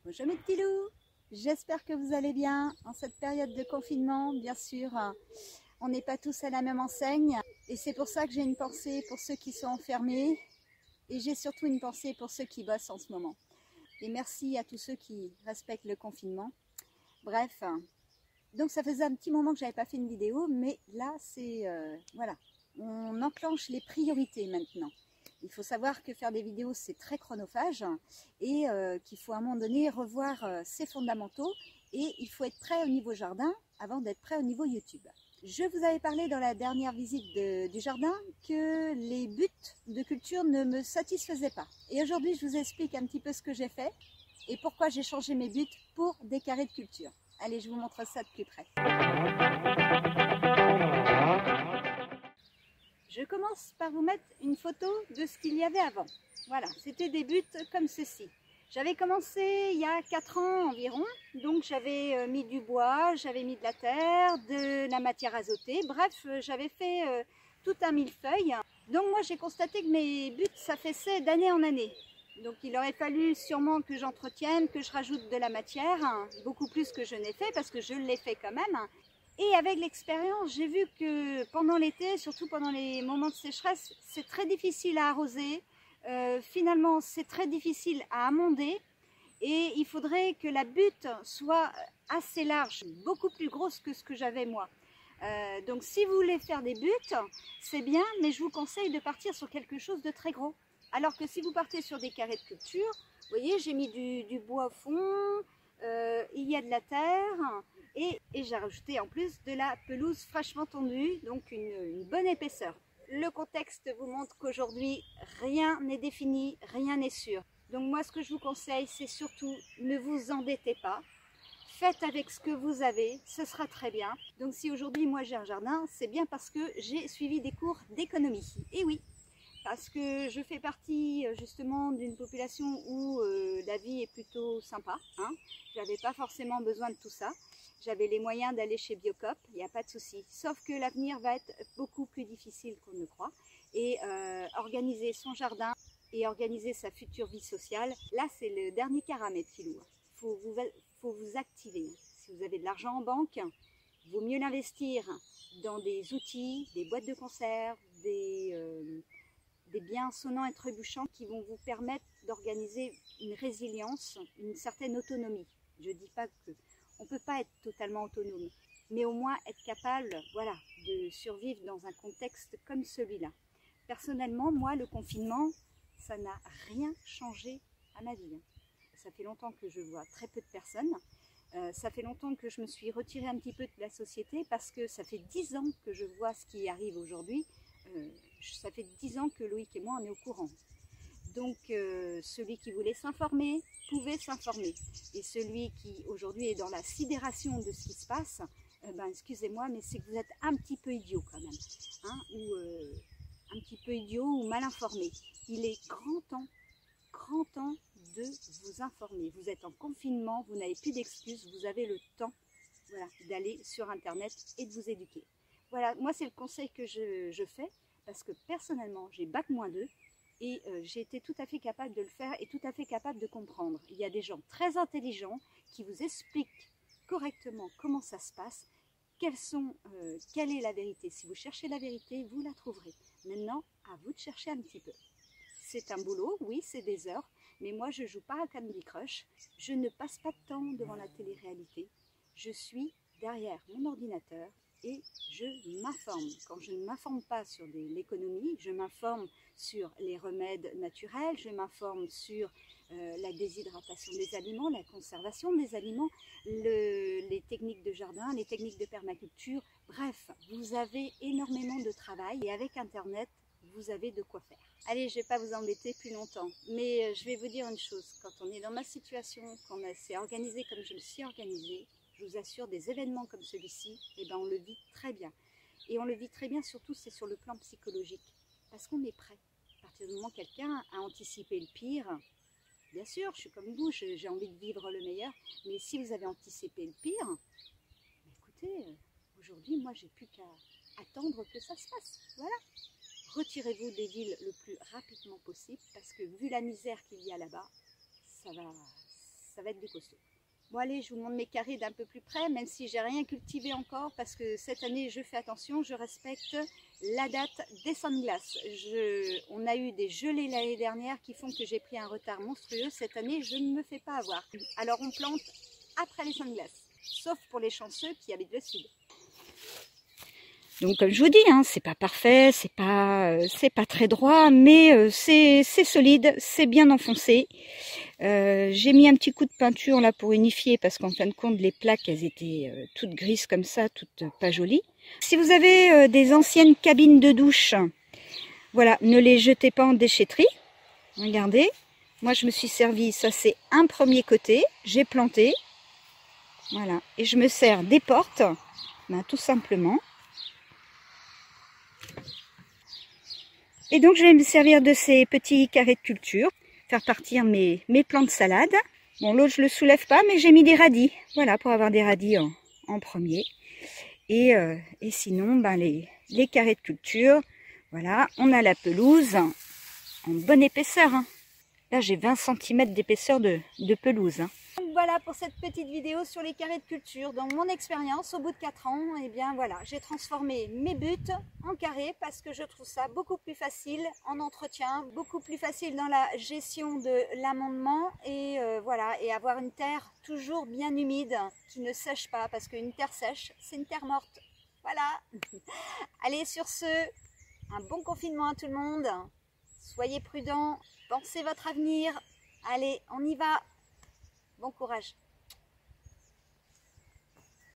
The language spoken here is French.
Bonjour mes petits loups, j'espère que vous allez bien en cette période de confinement. Bien sûr, on n'est pas tous à la même enseigne et c'est pour ça que j'ai une pensée pour ceux qui sont enfermés et j'ai surtout une pensée pour ceux qui bossent en ce moment. Et merci à tous ceux qui respectent le confinement. Bref, donc ça faisait un petit moment que j'avais pas fait une vidéo, mais là c'est voilà, on enclenche les priorités maintenant. Il faut savoir que faire des vidéos c'est très chronophage et qu'il faut à un moment donné revoir ses fondamentaux et il faut être prêt au niveau jardin avant d'être prêt au niveau YouTube. Je vous avais parlé dans la dernière visite du jardin que les buts de culture ne me satisfaisaient pas. Et aujourd'hui je vous explique un petit peu ce que j'ai fait et pourquoi j'ai changé mes buts pour des carrés de culture. Allez, je vous montre ça de plus près. Je commence par vous mettre une photo de ce qu'il y avait avant. Voilà, c'était des buts comme ceci. J'avais commencé il y a 4 ans environ, donc j'avais mis du bois, j'avais mis de la terre, de la matière azotée, bref, j'avais fait tout un millefeuille. Donc moi j'ai constaté que mes buts s'affaissaient d'année en année. Donc il aurait fallu sûrement que j'entretienne, que je rajoute de la matière, beaucoup plus que je n'ai fait parce que je l'ai fait quand même. Et avec l'expérience, j'ai vu que pendant l'été, surtout pendant les moments de sécheresse, c'est très difficile à arroser. Finalement, c'est très difficile à amender. Et il faudrait que la butte soit assez large, beaucoup plus grosse que ce que j'avais moi. Donc si vous voulez faire des buttes, c'est bien, mais je vous conseille de partir sur quelque chose de très gros. Alors que si vous partez sur des carrés de culture, vous voyez, j'ai mis du bois au fond, il y a de la terre. Et j'ai rajouté en plus de la pelouse fraîchement tondue, donc une bonne épaisseur. Le contexte vous montre qu'aujourd'hui, rien n'est défini, rien n'est sûr. Donc moi, ce que je vous conseille, c'est surtout ne vous endettez pas. Faites avec ce que vous avez, ce sera très bien. Donc si aujourd'hui, moi j'ai un jardin, c'est bien parce que j'ai suivi des cours d'économie. Et oui, parce que je fais partie justement d'une population où la vie est plutôt sympa. Je n'avais pas forcément besoin de tout ça. J'avais les moyens d'aller chez Biocoop, il n'y a pas de souci. Sauf que l'avenir va être beaucoup plus difficile qu'on ne croit. Et organiser son jardin et organiser sa future vie sociale, là c'est le dernier carat, mes petits loups. Il faut vous activer. Si vous avez de l'argent en banque, il vaut mieux l'investir dans des outils, des boîtes de conserve, des biens sonnants et trébuchants qui vont vous permettre d'organiser une résilience, une certaine autonomie. Je ne dis pas que on ne peut pas être totalement autonome, mais au moins être capable, voilà, de survivre dans un contexte comme celui-là. Personnellement, moi, le confinement, ça n'a rien changé à ma vie. Ça fait longtemps que je vois très peu de personnes. Ça fait longtemps que je me suis retirée un petit peu de la société parce que ça fait 10 ans que je vois ce qui arrive aujourd'hui. Ça fait 10 ans que Loïc et moi, on est au courant. Donc, celui qui voulait s'informer pouvait s'informer. Et celui qui, aujourd'hui, est dans la sidération de ce qui se passe, excusez-moi, mais c'est que vous êtes un petit peu idiot quand même. Ou un petit peu idiot ou mal informé. Il est grand temps de vous informer. Vous êtes en confinement, vous n'avez plus d'excuses, vous avez le temps, voilà, d'aller sur Internet et de vous éduquer. Voilà, moi, c'est le conseil que je fais, parce que personnellement, j'ai Bac-2, et j'ai été tout à fait capable de le faire et tout à fait capable de comprendre. Il y a des gens très intelligents qui vous expliquent correctement comment ça se passe, quelle est la vérité. Si vous cherchez la vérité, vous la trouverez. Maintenant, à vous de chercher un petit peu. C'est un boulot, oui, c'est des heures, mais moi je ne joue pas à Candy Crush. Je ne passe pas de temps devant la télé-réalité. Je suis derrière mon ordinateur et je m'informe. Quand je ne m'informe pas sur l'économie, je m'informe sur les remèdes naturels, je m'informe sur la déshydratation des aliments, la conservation des aliments, les techniques de jardin, les techniques de permaculture. Bref, vous avez énormément de travail et avec Internet, vous avez de quoi faire. Allez, je ne vais pas vous embêter plus longtemps, mais je vais vous dire une chose. Quand on est dans ma situation, quand on s'est organisé comme je me suis organisée, je vous assure, des événements comme celui-ci, on le vit très bien. Et on le vit très bien, surtout, c'est sur le plan psychologique. Parce qu'on est prêt. À partir du moment où quelqu'un a anticipé le pire, bien sûr, je suis comme vous, j'ai envie de vivre le meilleur. Mais si vous avez anticipé le pire, écoutez, aujourd'hui, moi, j'ai plus qu'à attendre que ça se passe. Voilà. Retirez-vous des villes le plus rapidement possible, parce que vu la misère qu'il y a là-bas, ça ça va être du costaud. Bon allez, je vous montre mes carrés d'un peu plus près, même si j'ai rien cultivé encore, parce que cette année je fais attention, je respecte la date des sunglasses. On a eu des gelées l'année dernière qui font que j'ai pris un retard monstrueux. Cette année, je ne me fais pas avoir. Alors on plante après les sunglasses, sauf pour les chanceux qui habitent le sud. Donc comme je vous dis, hein, c'est pas parfait, c'est pas très droit, mais c'est solide, c'est bien enfoncé. J'ai mis un petit coup de peinture là pour unifier, parce qu'en fin de compte les plaques elles étaient toutes grises comme ça, toutes pas jolies. Si vous avez des anciennes cabines de douche, voilà, ne les jetez pas en déchetterie. Regardez, moi je me suis servi, ça c'est un premier côté, j'ai planté, voilà, et je me sers des portes, ben, tout simplement. Et donc je vais me servir de ces petits carrés de culture, faire partir mes plants de salade. Bon, l'autre je le soulève pas, mais j'ai mis des radis, voilà, pour avoir des radis en premier. Et sinon, ben, les carrés de culture, voilà, on a la pelouse en bonne épaisseur, hein. Là j'ai 20 cm d'épaisseur de pelouse, hein. Donc voilà pour cette petite vidéo sur les carrés de culture. Dans mon expérience, au bout de 4 ans, eh bien voilà, j'ai transformé mes buts en carrés parce que je trouve ça beaucoup plus facile en entretien, beaucoup plus facile dans la gestion de l'amendement et voilà, et avoir une terre toujours bien humide qui ne sèche pas, parce qu'une terre sèche, c'est une terre morte. Voilà. Allez, sur ce, un bon confinement à tout le monde. Soyez prudents, pensez votre avenir. Allez, on y va. Bon courage.